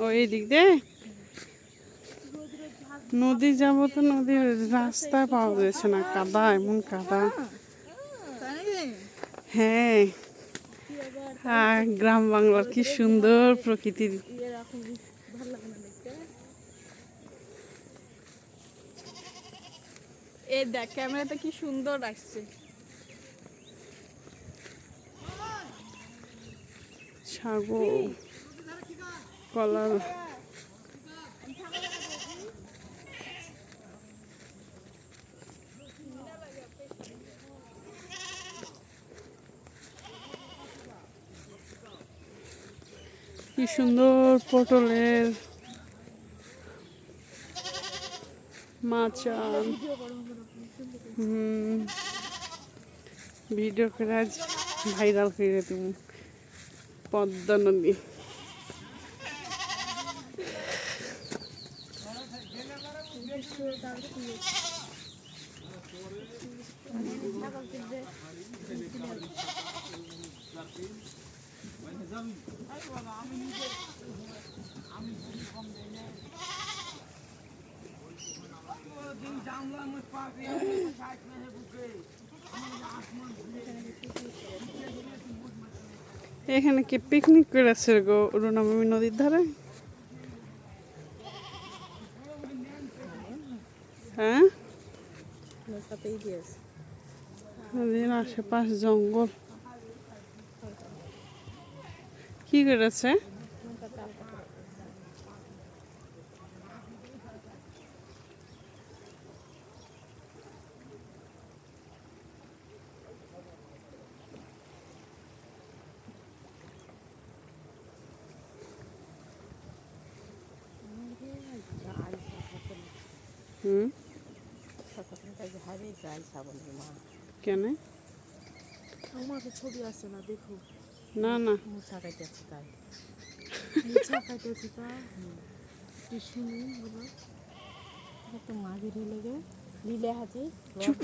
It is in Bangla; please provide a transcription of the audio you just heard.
ওই দিক দিয়ে নদী যাবো তো নদীর রাস্তা পাওয়া যাচ্ছে না, কাদা, এমন কাদা। হ্যাঁ, আর গ্রাম বাংলার কি সুন্দর প্রকৃতির। এই দেখ ক্যামেরাতে কি সুন্দর আসছে। ছাগল, কলার, কি সুন্দর পটলের মাচান। ভিডিও করে আজ ভাইরাল করে দিব পদ্মা নদী। এখানে কি পিকনিক করেছে গো রুনামামি নদীর ধারে? হ্যাঁ, নদীর আশেপাশ জঙ্গল। কি করেছে? কেন? আমার ছবি আছে না, দেখো। না না, মুছা কাটাচ্ছি তাই, মুছা কাটাচ্ছি তা কি শুনি বলো তো মাঝে লেগে লীলে হাতি রক